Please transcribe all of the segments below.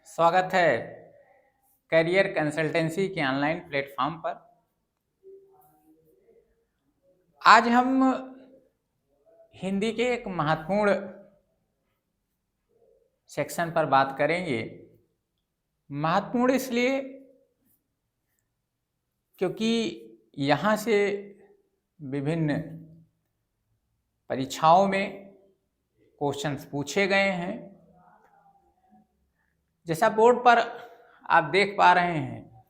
स्वागत है career consultancy के ऑनलाइन प्लेटफॉर्म पर। आज हम हिंदी के एक महत्वपूर्ण सेक्शन पर बात करेंगे। महत्वपूर्ण इसलिए क्योंकि यहाँ से विभिन्न परीक्षाओं में क्वेश्चंस पूछे गए हैं। जैसा बोर्ड पर आप देख पा रहे हैं,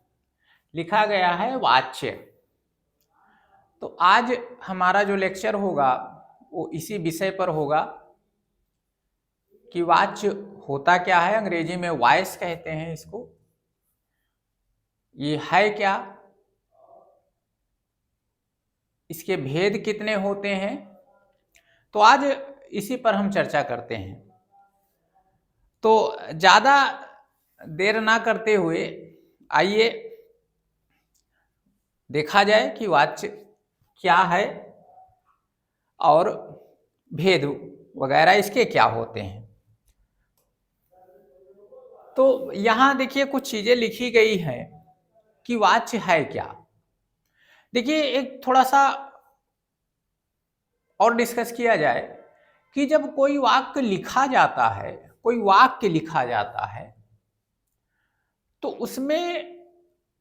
लिखा गया है वाच्य। तो आज हमारा जो लेक्चर होगा वो इसी विषय पर होगा कि वाच्य होता क्या है। अंग्रेजी में वॉइस कहते हैं इसको। ये है क्या, इसके भेद कितने होते हैं, तो आज इसी पर हम चर्चा करते हैं। तो ज़्यादा देर ना करते हुए आइए देखा जाए कि वाच्य क्या है और भेद वगैरह इसके क्या होते हैं। तो यहाँ देखिए कुछ चीज़ें लिखी गई हैं कि वाच्य है क्या। देखिए एक थोड़ा सा और डिस्कस किया जाए कि जब कोई वाक्य लिखा जाता है, कोई वाक्य लिखा जाता है, तो उसमें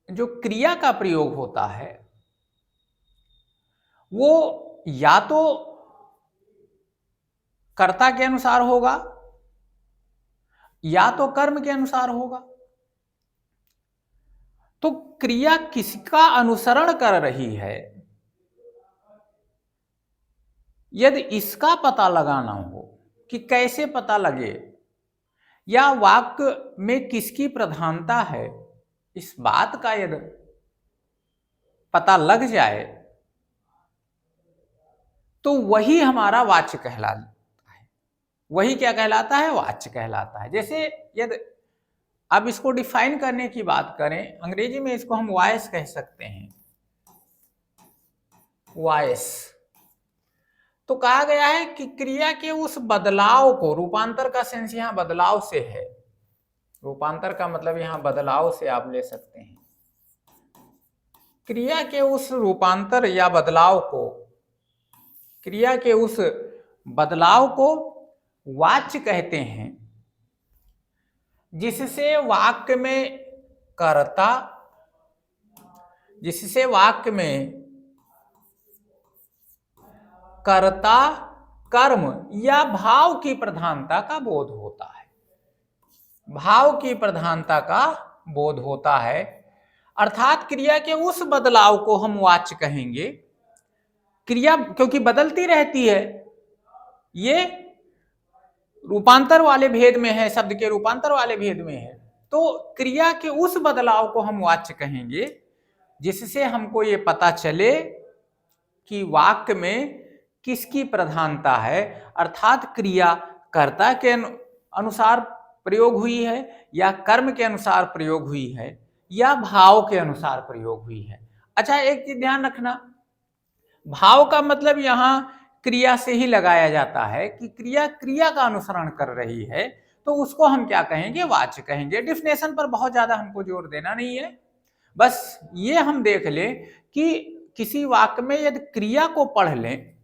जो क्रिया का प्रयोग होता है वो या तो कर्ता के अनुसार होगा या तो कर्म के अनुसार होगा। तो क्रिया किसका अनुसरण कर रही है, यदि इसका पता लगाना हो कि कैसे पता लगे, या वाक्य में किसकी प्रधानता है, इस बात का यदि पता लग जाए तो वही हमारा वाच्य कहलाता है। वही क्या कहलाता है? वाच्य कहलाता है। जैसे यदि अब इसको डिफाइन करने की बात करें, अंग्रेजी में इसको हम वॉइस कह सकते हैं। वॉइस तो कहा गया है कि क्रिया के उस बदलाव को, रूपांतर का सेंस यहां बदलाव से है। रूपांतर का मतलब यहां बदलाव से आप ले सकते हैं। क्रिया के उस रूपांतर या बदलाव को, क्रिया के उस बदलाव को वाच्य कहते हैं, जिससे वाक्य में कर्ता, जिससे वाक्य में कर्ता, कर्म या भाव की प्रधानता का बोध होता है। भाव की प्रधानता का बोध होता है, अर्थात क्रिया के उस बदलाव को हम वाच्य कहेंगे। क्रिया क्योंकि बदलती रहती है, ये रूपांतर वाले भेद में है, शब्द के रूपांतर वाले भेद में है, तो क्रिया के उस बदलाव को हम वाच्य कहेंगे, जिससे हमको ये पता चले कि वाक्य में किसकी प्रधानता है, अर्थात क्रिया कर्ता के अनुसार प्रयोग हुई है या कर्म के अनुसार प्रयोग हुई है या भाव के अनुसार प्रयोग हुई है। अच्छा, एक चीज ध्यान रखना, भाव का मतलब यहां क्रिया से ही लगाया जाता है कि क्रिया क्रिया का अनुसरण कर रही है, तो उसको हम क्या कहेंगे? वाच्य कहेंगे। डिफिनेशन पर बहुत ज्यादा हमको जोर देना नहीं है, बस ये हम देख लें कि किसी वाक्य में यदि क्रिया को पढ़ लें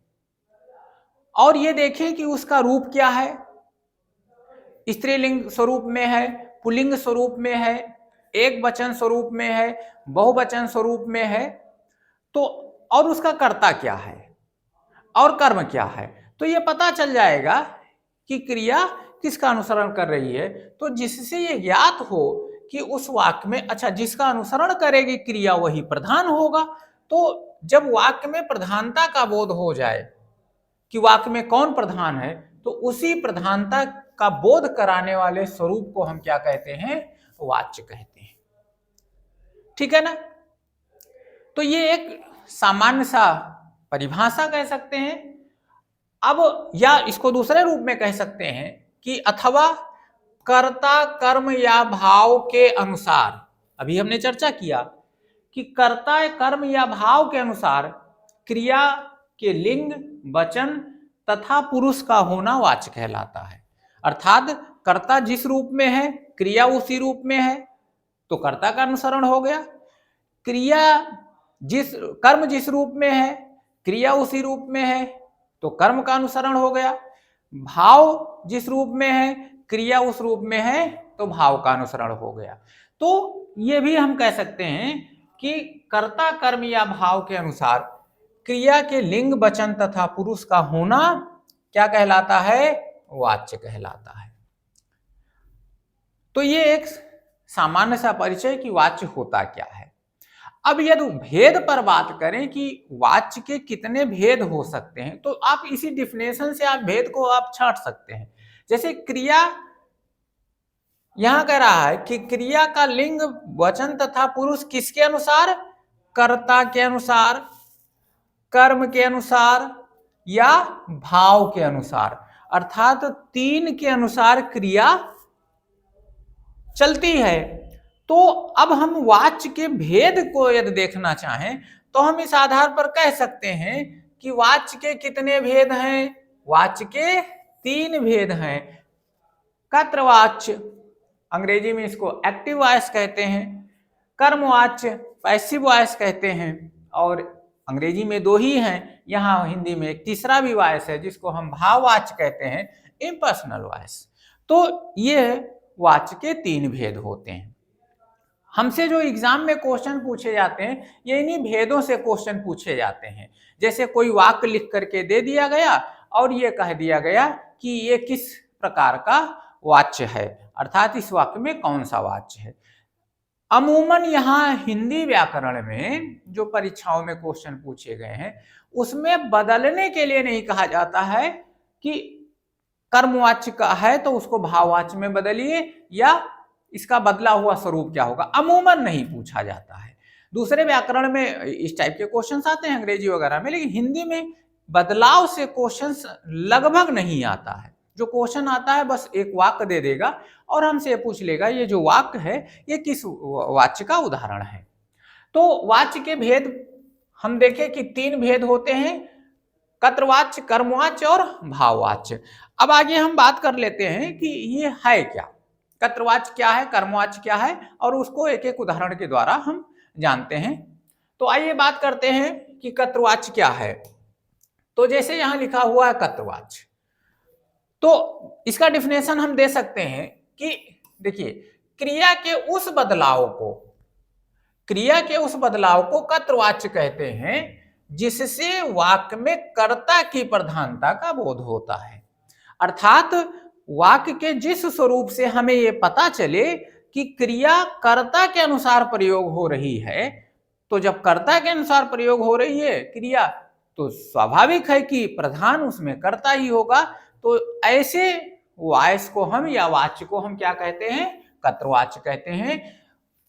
और ये देखें कि उसका रूप क्या है, स्त्रीलिंग स्वरूप में है, पुल्लिंग स्वरूप में है, एक वचन स्वरूप में है, बहुवचन स्वरूप में है, तो और उसका कर्ता क्या है और कर्म क्या है, तो ये पता चल जाएगा कि क्रिया किसका अनुसरण कर रही है। तो जिससे ये ज्ञात हो कि उस वाक्य में, अच्छा, जिसका अनुसरण करेगी क्रिया वही प्रधान होगा। तो जब वाक्य में प्रधानता का बोध हो जाए कि वाक्य में कौन प्रधान है, तो उसी प्रधानता का बोध कराने वाले स्वरूप को हम क्या कहते हैं? वाच्य कहते हैं। ठीक है ना? तो ये एक सामान्य सा परिभाषा कह सकते हैं। अब या इसको दूसरे रूप में कह सकते हैं कि अथवा कर्ता, कर्म या भाव के अनुसार, अभी हमने चर्चा किया कि कर्ता, कर्म या भाव के अनुसार क्रिया के लिंग, वचन तथा पुरुष का होना वाच्य कहलाता है। अर्थात कर्ता जिस रूप में है क्रिया उसी रूप में है तो कर्ता का अनुसरण हो गया। कर्म जिस रूप में है क्रिया उसी रूप में है तो कर्म का अनुसरण हो गया। भाव जिस रूप में है क्रिया उस रूप में है तो भाव का अनुसरण हो गया। तो ये भी हम कह सकते हैं कि कर्ता कर्म या भाव के अनुसार क्रिया के लिंग वचन तथा पुरुष का होना क्या कहलाता है? वाच्य कहलाता है। तो ये एक सामान्य सा परिचय कि वाच्य होता क्या है। अब यदि भेद पर बात करें कि वाच्य के कितने भेद हो सकते हैं तो आप इसी डिफिनेशन से आप भेद को आप छांट सकते हैं। जैसे क्रिया यहां कह रहा है कि क्रिया का लिंग वचन तथा पुरुष किसके अनुसार? कर्ता के अनुसार, कर्म के अनुसार या भाव के अनुसार, अर्थात तीन के अनुसार क्रिया चलती है। तो अब हम वाच्य के भेद को यदि देखना चाहें तो हम इस आधार पर कह सकते हैं कि वाच्य के कितने भेद हैं? वाच्य के तीन भेद हैं। कर्तृवाच्य, अंग्रेजी में इसको एक्टिव वॉइस कहते हैं, कर्मवाच्य पैसिव वॉइस कहते हैं, और अंग्रेजी में दो ही हैं, यहाँ हिंदी में एक तीसरा भी वॉइस है जिसको हम भाववाच्य कहते हैं, इम्पर्सनल वॉइस। तो ये वाच्य के तीन भेद होते हैं। हमसे जो एग्जाम में क्वेश्चन पूछे जाते हैं ये इन्हीं भेदों से क्वेश्चन पूछे जाते हैं। जैसे कोई वाक्य लिख करके दे दिया गया और ये कह दिया गया कि ये किस प्रकार का वाच्य है, अर्थात इस वाक्य में कौन सा वाच्य है। अमूमन यहाँ हिंदी व्याकरण में जो परीक्षाओं में क्वेश्चन पूछे गए हैं उसमें बदलने के लिए नहीं कहा जाता है कि कर्मवाच्य का है तो उसको भाववाच्य में बदलिए या इसका बदला हुआ स्वरूप क्या होगा, अमूमन नहीं पूछा जाता है। दूसरे व्याकरण में इस टाइप के क्वेश्चंस आते हैं अंग्रेजी वगैरह में, लेकिन हिंदी में बदलाव से क्वेश्चंस लगभग नहीं आता है। जो क्वेश्चन आता है बस एक वाक्य दे देगा और हमसे पूछ लेगा ये जो वाक्य है ये किस वाच्य का उदाहरण है। तो वाच्य के भेद हम देखें कि तीन भेद होते हैं, कर्तृवाच्य, कर्मवाच्य और भाववाच्य। अब आगे हम बात कर लेते हैं कि ये है क्या, कर्तृवाच्य क्या है, कर्मवाच्य क्या है, और उसको एक एक उदाहरण के द्वारा हम जानते हैं। तो आइए बात करते हैं कि कर्तृवाच्य क्या है। तो जैसे यहां लिखा हुआ है कर्तृवाच्य, तो इसका डिफिनेशन हम दे सकते हैं कि देखिए क्रिया के उस बदलाव को कर्तृवाच्य कहते हैं जिससे वाक्य में कर्ता की प्रधानता का बोध होता है। अर्थात वाक्य के जिस स्वरूप से हमें यह पता चले कि क्रिया कर्ता के अनुसार प्रयोग हो रही है, तो जब कर्ता के अनुसार प्रयोग हो रही है क्रिया तो स्वाभाविक है कि प्रधान उसमें कर्ता ही होगा। तो ऐसे वाच्य को हम या वाच्य को हम क्या कहते हैं? कर्तृवाच्य कहते हैं।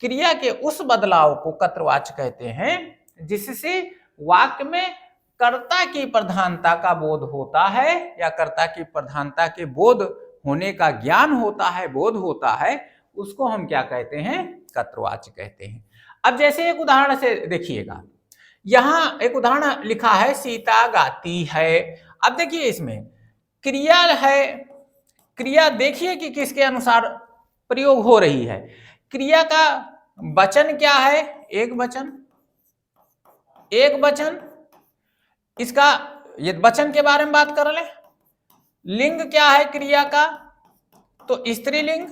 क्रिया के उस बदलाव को कर्तृवाच्य कहते हैं जिससे वाक्य में कर्ता की प्रधानता का बोध होता है या कर्ता की प्रधानता के बोध होने का ज्ञान होता है, बोध होता है, उसको हम क्या कहते हैं? कर्तृवाच्य कहते हैं। अब जैसे एक उदाहरण से देखिएगा, यहां एक उदाहरण लिखा है सीता गाती है। अब देखिए इसमें क्रिया है, क्रिया देखिए कि किसके अनुसार प्रयोग हो रही है। क्रिया का वचन क्या है? एक वचन। इसका ये वचन के बारे में बात कर ले। लिंग क्या है क्रिया का? तो स्त्रीलिंग,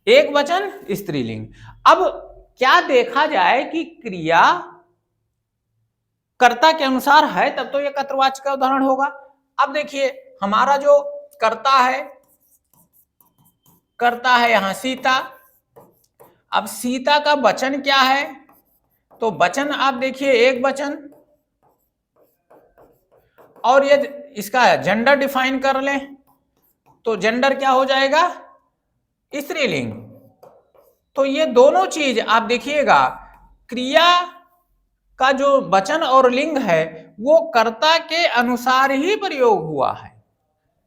एक वचन स्त्रीलिंग। अब क्या देखा जाए कि क्रिया कर्ता के अनुसार है तब तो यह कर्तृवाच्य का उदाहरण होगा। अब देखिए हमारा जो कर्ता है यहां सीता। अब सीता का वचन क्या है? तो वचन आप देखिए एक वचन, और यदि इसका जेंडर डिफाइन कर लें तो जेंडर क्या हो जाएगा? स्त्रीलिंग। तो ये दोनों चीज आप देखिएगा, क्रिया का जो वचन और लिंग है वो कर्ता के अनुसार ही प्रयोग हुआ है।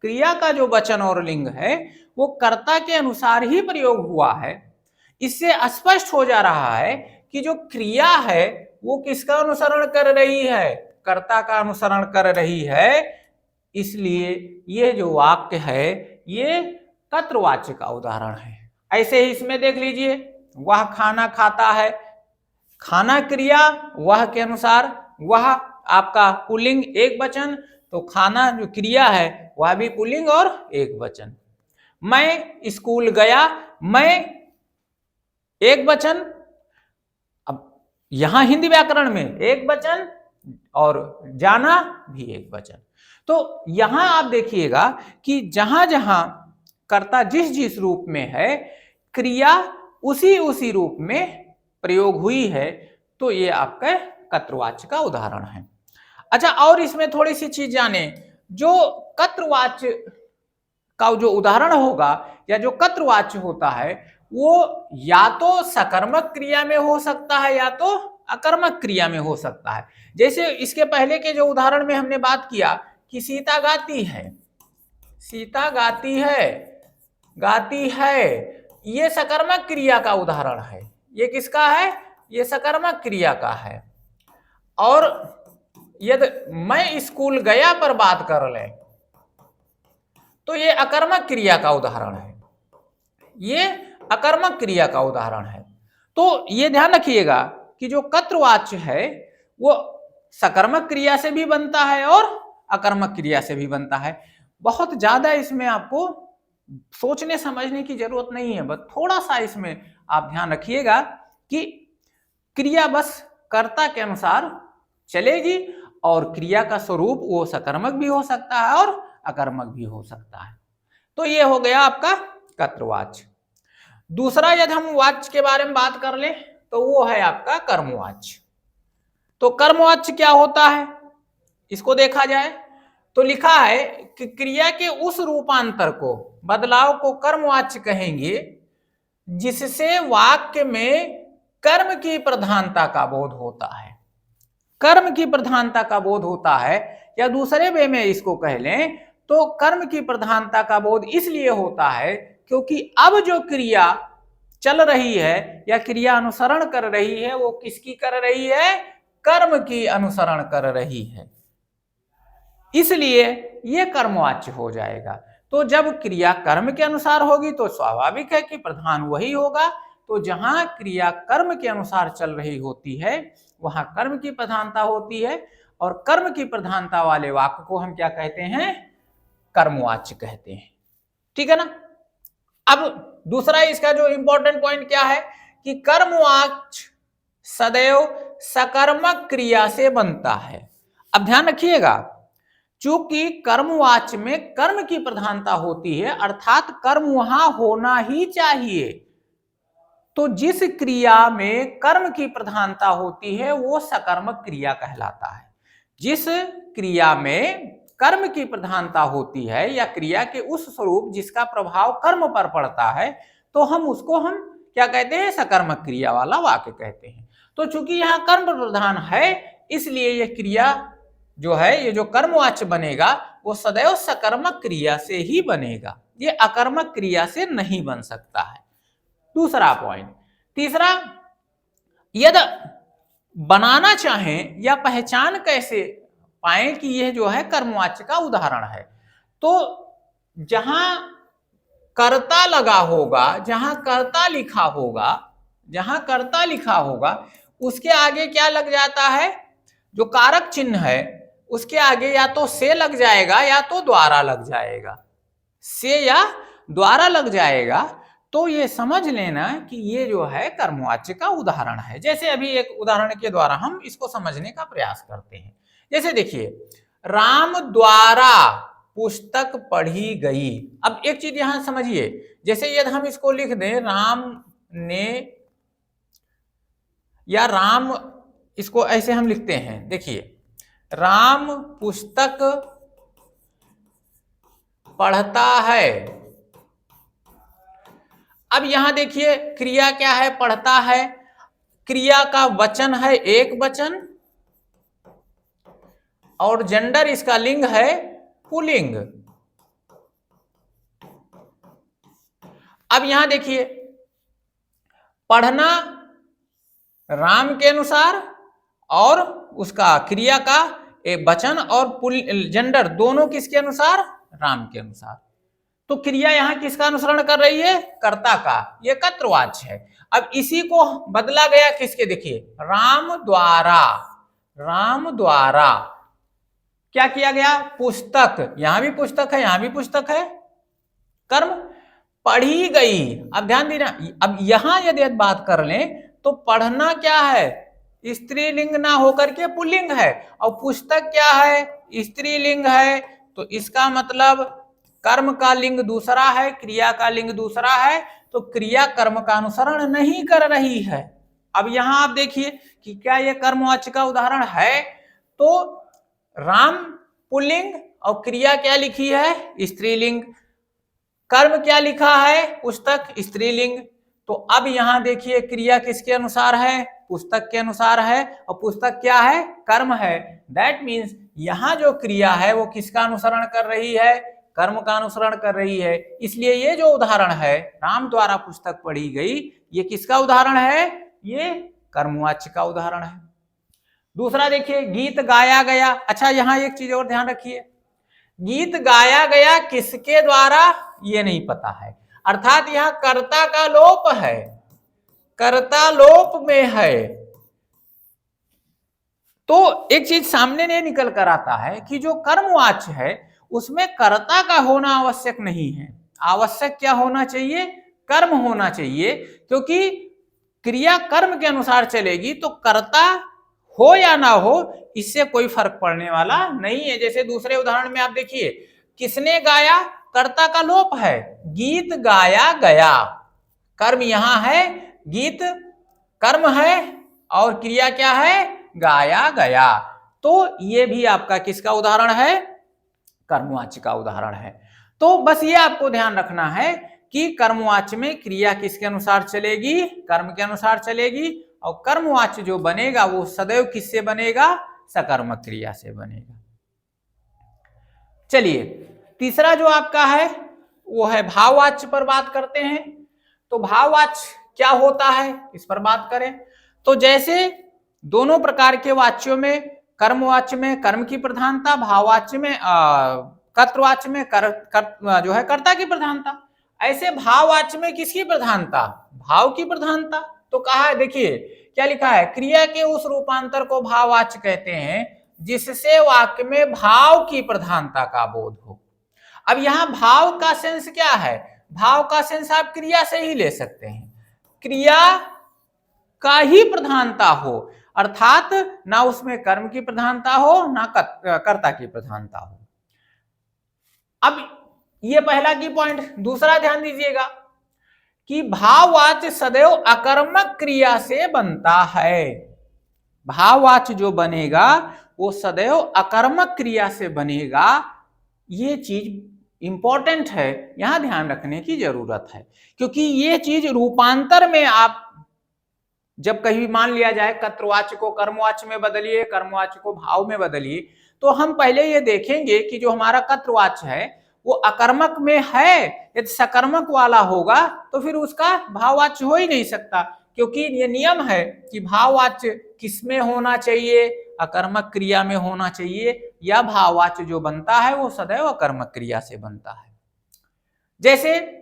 क्रिया का जो वचन और लिंग है वो कर्ता के अनुसार ही प्रयोग हुआ है। इससे स्पष्ट हो जा रहा है कि जो क्रिया है वो किसका अनुसरण कर रही है? कर्ता का अनुसरण कर रही है। इसलिए ये जो वाक्य है ये कर्तृवाच्य का उदाहरण है। ऐसे ही इसमें देख लीजिए, वह खाना खाता है, खाना क्रिया वह के अनुसार वह आपका पुल्लिंग एक वचन, तो खाना जो क्रिया है वह भी पुल्लिंग और एक वचन। मैं स्कूल गया, मैं एक वचन, अब यहां हिंदी व्याकरण में एक वचन और जाना भी एक वचन। तो यहां आप देखिएगा कि जहां जहां कर्ता जिस जिस रूप में है, क्रिया उसी उसी रूप में प्रयोग हुई है, तो ये आपका कर्तृवाच्य का उदाहरण है। अच्छा, और इसमें थोड़ी सी चीज जाने, जो कर्तृवाच्य का जो उदाहरण होगा या जो कर्तृवाच्य होता है वो या तो सकर्मक क्रिया में हो सकता है या तो अकर्मक क्रिया में हो सकता है। जैसे इसके पहले के जो उदाहरण में हमने बात किया कि सीता गाती है, सीता गाती है, गाती है, ये सकर्मक क्रिया का उदाहरण है। ये किसका है? ये सकर्मक क्रिया का है। और यदि मैं स्कूल गया पर बात कर ले तो ये अकर्मक क्रिया का उदाहरण है, ये अकर्मक क्रिया का उदाहरण है। तो ये ध्यान रखिएगा कि जो कर्तृवाच्य है वो सकर्मक क्रिया से भी बनता है और अकर्मक क्रिया से भी बनता है। बहुत ज्यादा इसमें आपको सोचने समझने की जरूरत नहीं है, बस थोड़ा सा इसमें आप ध्यान रखिएगा कि क्रिया बस कर्ता के अनुसार चलेगी और क्रिया का स्वरूप वो सकर्मक भी हो सकता है और अकर्मक भी हो सकता है। तो ये हो गया आपका कर्तृवाच्य। दूसरा यदि हम वाच्य के बारे में बात कर ले तो वो है आपका कर्मवाच्य। तो कर्मवाच्य क्या होता है इसको देखा जाए तो लिखा है कि क्रिया के उस रूपांतर को, बदलाव को कर्मवाच्य कहेंगे जिससे वाक्य में कर्म की प्रधानता का बोध होता है। कर्म की प्रधानता का बोध होता है, या दूसरे वे में इसको कह लें तो कर्म की प्रधानता का बोध इसलिए होता है क्योंकि अब जो क्रिया चल रही है या क्रिया अनुसरण कर रही है वो किसकी कर रही है? कर्म की अनुसरण कर रही है, इसलिए यह कर्मवाच्य हो जाएगा। तो जब क्रिया कर्म के अनुसार होगी तो स्वाभाविक है कि प्रधान वही होगा। तो जहां क्रिया कर्म के अनुसार चल रही होती है वहां कर्म की प्रधानता होती है, और कर्म की प्रधानता वाले वाक्य को हम क्या कहते हैं? कर्मवाच्य कहते हैं। ठीक है ना। अब दूसरा इसका जो इंपॉर्टेंट पॉइंट क्या है कि कर्मवाच्य सदैव सकर्मक क्रिया से बनता है। अब ध्यान रखिएगा, चूंकि कर्मवाच्य में कर्म की प्रधानता होती है अर्थात कर्म वहां होना ही चाहिए, तो जिस क्रिया में कर्म की प्रधानता होती है वो सकर्मक क्रिया कहलाता है। जिस क्रिया में कर्म की प्रधानता होती है या क्रिया के उस स्वरूप जिसका प्रभाव कर्म पर पड़ता है तो हम उसको हम क्या कहते हैं? सकर्मक क्रिया वाला वाक्य कहते हैं। तो चूंकि यहाँ कर्म प्रधान है इसलिए यह क्रिया जो है, ये जो कर्मवाच्य बनेगा वो सदैव सकर्मक क्रिया से ही बनेगा, ये अकर्मक क्रिया से नहीं बन सकता है। दूसरा पॉइंट। तीसरा, यदि बनाना चाहें या पहचान कैसे पाएं कि यह जो है कर्मवाच्य का उदाहरण है, तो जहां कर्ता लगा होगा, जहां कर्ता लिखा होगा, जहां कर्ता लिखा होगा उसके आगे क्या लग जाता है? जो कारक चिन्ह है उसके आगे या तो से लग जाएगा या तो द्वारा लग जाएगा, से या द्वारा लग जाएगा। तो ये समझ लेना कि ये जो है कर्मवाच्य का उदाहरण है। जैसे अभी एक उदाहरण के द्वारा हम इसको समझने का प्रयास करते हैं। जैसे देखिए, राम द्वारा पुस्तक पढ़ी गई। अब एक चीज यहां समझिए, जैसे यदि हम इसको लिख दें राम ने, या राम, इसको ऐसे हम लिखते हैं, देखिए राम पुस्तक पढ़ता है। अब यहां देखिए क्रिया क्या है? पढ़ता है। क्रिया का वचन है एक वचन और जेंडर इसका लिंग है पुल्लिंग। अब यहां देखिए पढ़ना राम के अनुसार और उसका क्रिया का वचन और जेंडर दोनों किसके अनुसार? राम के अनुसार। तो क्रिया यहां किसका अनुसरण कर रही है? कर्ता का। ये कर्तृवाच्य है। अब इसी को बदला गया किसके? देखिए, राम द्वारा। राम द्वारा क्या किया गया? पुस्तक। यहां भी पुस्तक है, यहां भी पुस्तक है, कर्म पढ़ी गई। अब ध्यान देना, अब यहां यदि बात कर लें तो पढ़ना क्या है? स्त्रीलिंग ना होकर के पुल्लिंग है, और पुस्तक क्या है? स्त्रीलिंग है। तो इसका मतलब कर्म का लिंग दूसरा है, क्रिया का लिंग दूसरा है, तो क्रिया कर्म का अनुसरण नहीं कर रही है। अब यहां आप देखिए कि क्या यह कर्मवाच्य का उदाहरण है? तो राम पुल्लिंग और क्रिया क्या लिखी है? स्त्रीलिंग। कर्म क्या लिखा है? पुस्तक, स्त्रीलिंग। तो अब यहां देखिए क्रिया किसके अनुसार है? पुस्तक के अनुसार है, और पुस्तक क्या है? कर्म है। दैट मीन्स यहां जो क्रिया है वो किसका अनुसरण कर रही है? कर्म का अनुसरण कर रही है। इसलिए ये जो उदाहरण है, राम द्वारा पुस्तक पढ़ी गई, ये किसका उदाहरण है? ये कर्मवाच्य का उदाहरण है। दूसरा देखिए, गीत गाया गया। अच्छा, यहां एक चीज और ध्यान रखिए, गीत गाया गया किसके द्वारा? ये नहीं पता है, अर्थात यहां कर्ता का लोप है, कर्ता लोप में है। तो एक चीज सामने नहीं निकल कर आता है कि जो कर्मवाच्य है उसमें कर्ता का होना आवश्यक नहीं है। आवश्यक क्या होना चाहिए? कर्म होना चाहिए, क्योंकि क्रिया कर्म के अनुसार चलेगी तो कर्ता हो या ना हो इससे कोई फर्क पड़ने वाला नहीं है। जैसे दूसरे उदाहरण में आप देखिए, किसने गाया? कर्ता का लोप है, गीत गाया गया। कर्म यहां है, गीत कर्म है, और क्रिया क्या है? गाया गया। तो ये भी आपका किसका उदाहरण है? कर्मवाच्य का उदाहरण है। तो बस ये आपको ध्यान रखना है कि कर्मवाच्य में क्रिया किसके अनुसार चलेगी? कर्म के अनुसार चलेगी, और कर्मवाच्य जो बनेगा वो सदैव किससे बनेगा? सकर्मक क्रिया से बनेगा। चलिए, तीसरा जो आपका है वो है भाववाच्य पर बात करते हैं। तो भाववाच्य क्या होता है इस पर बात करें तो जैसे दोनों प्रकार के वाच्यों में, कर्मवाच्य में कर्म की प्रधानता, भाववाच्य में कर्तृवाच्य में जो है कर्ता की प्रधानता, ऐसे भाववाच्य में किसकी प्रधानता? भाव की प्रधानता। तो कहा है, देखिए क्या लिखा है, क्रिया के उस रूपांतर को भाववाच्य कहते हैं जिससे वाक्य में भाव की प्रधानता का बोध हो। अब यहां भाव का सेंस क्या है? भाव का सेंस आप क्रिया से ही ले सकते हैं, क्रिया का ही प्रधानता हो, अर्थात ना उसमें कर्म की प्रधानता हो ना कर्ता की प्रधानता हो। अब ये पहला की पॉइंट। दूसरा ध्यान दीजिएगा कि भाववाच्य सदैव अकर्मक क्रिया से बनता है। भाववाच्य जो बनेगा वो सदैव अकर्मक क्रिया से बनेगा। ये चीज इंपॉर्टेंट है, यहां ध्यान रखने की जरूरत है, क्योंकि ये चीज रूपांतर में आप जब कहीं मान लिया जाए कर्तृवाच्य को कर्मवाच्य में बदलिए, कर्मवाच्य को भाव में बदलिए, तो हम पहले ये देखेंगे कि जो हमारा कर्तृवाच्य है वो अकर्मक में है। यदि सकर्मक वाला होगा तो फिर उसका भाववाच्य हो ही नहीं सकता, क्योंकि ये नियम है कि भाववाच्य किसमें होना चाहिए? अकर्मक क्रिया में होना चाहिए, या भाववाच्य जो बनता है वो सदैव अकर्मक क्रिया से बनता है। जैसे,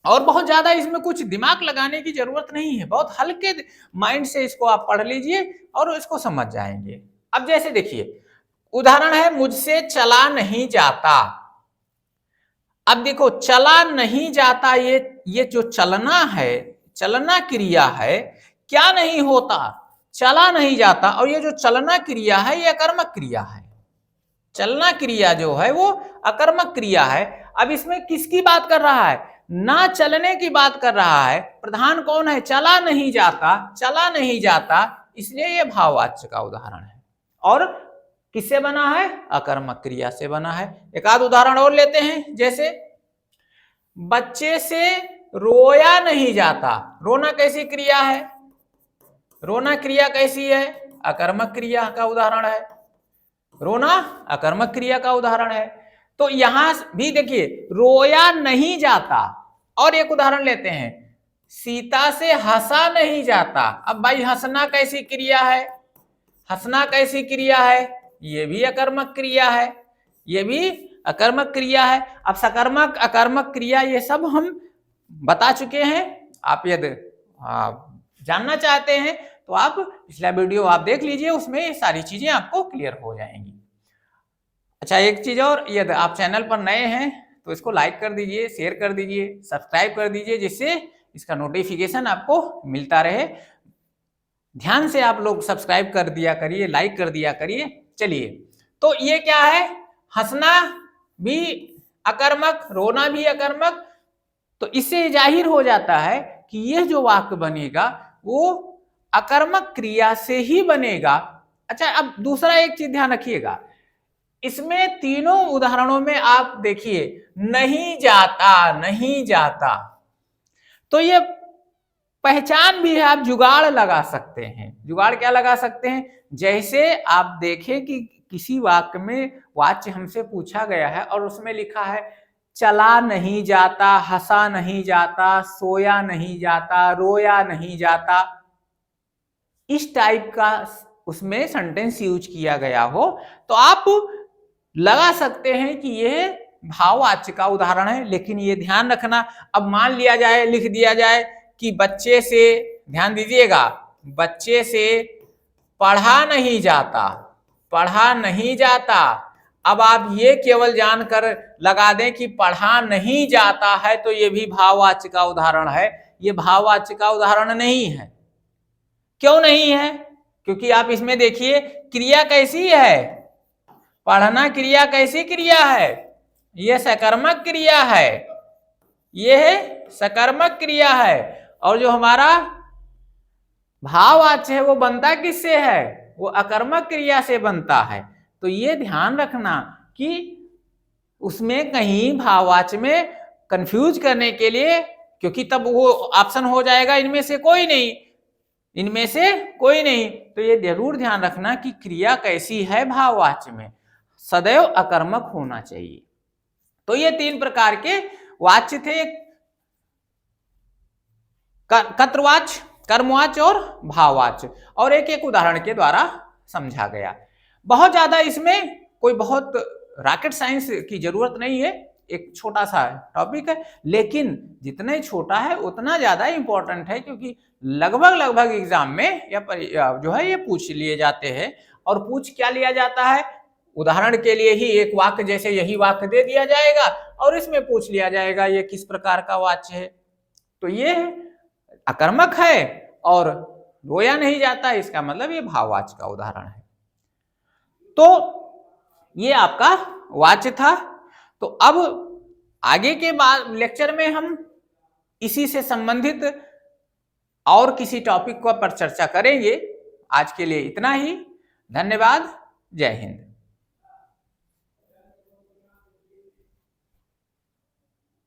और बहुत ज्यादा इसमें कुछ दिमाग लगाने की जरूरत नहीं है, बहुत हल्के माइंड से इसको आप पढ़ लीजिए और इसको समझ जाएंगे। अब जैसे देखिए, उदाहरण है, मुझसे चला नहीं जाता। अब देखो, चला नहीं जाता, ये जो चलना है, चलना क्रिया है, क्या नहीं होता? चला नहीं जाता। और ये जो चलना क्रिया है ये अकर्मक क्रिया है। चलना क्रिया जो है वो अकर्मक क्रिया है। अब इसमें किसकी बात कर रहा है? ना चलने की बात कर रहा है। प्रधान कौन है? चला नहीं जाता, चला नहीं जाता, इसलिए ये भाववाच्य का उदाहरण है। और किससे बना है? अकर्मक क्रिया से बना है। एक आध उदाहरण और लेते हैं, जैसे बच्चे से रोया नहीं जाता। रोना कैसी क्रिया है? रोना क्रिया कैसी है? अकर्मक क्रिया का उदाहरण है। रोना अकर्मक क्रिया का उदाहरण है। तो यहां भी देखिए, रोया नहीं जाता। और एक उदाहरण लेते हैं, सीता से हंसा नहीं जाता। अब भाई, हंसना कैसी क्रिया है? हंसना कैसी क्रिया है? ये भी अकर्मक क्रिया है, ये भी अकर्मक क्रिया है। अब सकर्मक अकर्मक क्रिया ये सब हम बता चुके हैं। आप यदि जानना चाहते हैं तो आप पिछला वीडियो आप देख लीजिए, उसमें ये सारी चीजें आपको क्लियर हो जाएंगी। अच्छा, एक चीज और, यदि आप चैनल पर नए हैं तो इसको लाइक कर दीजिए, शेयर कर दीजिए, सब्सक्राइब कर दीजिए, जिससे इसका नोटिफिकेशन आपको मिलता रहे। ध्यान से आप लोग सब्सक्राइब कर दिया करिए, लाइक कर दिया करिए। चलिए, तो ये क्या है, हंसना भी अकर्मक, रोना भी अकर्मक। तो इससे जाहिर हो जाता है कि यह जो वाक्य बनेगा वो अकर्मक क्रिया से ही बनेगा। अच्छा, अब दूसरा एक चीज ध्यान रखिएगा, इसमें तीनों उदाहरणों में आप देखिए नहीं जाता, नहीं जाता, तो ये पहचान भी है, आप जुगाड़ लगा सकते हैं। जुगाड़ क्या लगा सकते हैं, जैसे आप देखें कि किसी वाक्य में वाच्य हमसे पूछा गया है और उसमें लिखा है चला नहीं जाता, हंसा नहीं जाता, सोया नहीं जाता, रोया नहीं जाता, इस टाइप का उसमें सेंटेंस यूज किया गया हो, तो आप लगा सकते हैं कि यह भाववाच्य का उदाहरण है। लेकिन ये ध्यान रखना, अब मान लिया जाए, लिख दिया जाए कि बच्चे से, ध्यान दीजिएगा, बच्चे से पढ़ा नहीं जाता, पढ़ा नहीं जाता। अब आप ये केवल जानकर लगा दें कि पढ़ा नहीं जाता है तो ये भी भाववाच्य का उदाहरण है। ये भाववाच्य का उदाहरण नहीं है। क्यों नहीं है, क्योंकि आप इसमें देखिए क्रिया कैसी है, पढ़ना क्रिया कैसी क्रिया है, यह सकर्मक क्रिया है, यह सकर्मक क्रिया है। और जो हमारा भाववाच्य है वो बनता किससे है, वो अकर्मक क्रिया से बनता है। तो ये ध्यान रखना कि उसमें कहीं भाववाच्य में कंफ्यूज करने के लिए, क्योंकि तब वो ऑप्शन हो जाएगा इनमें से कोई नहीं, इनमें से कोई नहीं। तो ये जरूर ध्यान रखना कि क्रिया कैसी है, भाववाच्य में सदैव अकर्मक होना चाहिए। तो ये तीन प्रकार के वाच्य थे, कर्तृवाच्य, कर्मवाच्य और भाववाच्य, और एक एक उदाहरण के द्वारा समझा गया। बहुत ज्यादा इसमें कोई बहुत रॉकेट साइंस की जरूरत नहीं है, एक छोटा सा टॉपिक है, लेकिन जितना ही छोटा है उतना ज्यादा इंपॉर्टेंट है, क्योंकि लगभग एग्जाम में या जो है ये पूछ लिए जाते हैं। और पूछ क्या लिया जाता है, उदाहरण के लिए ही एक वाक्य, जैसे यही वाक्य दे दिया जाएगा और इसमें पूछ लिया जाएगा ये किस प्रकार का वाच्य है। तो ये अकर्मक है और रोया नहीं जाता, इसका मतलब ये भाववाच्य का उदाहरण है। तो ये आपका वाच्य था। तो अब आगे के बाद लेक्चर में हम इसी से संबंधित और किसी टॉपिक पर चर्चा करेंगे। आज के लिए इतना ही, धन्यवाद, जय हिंद।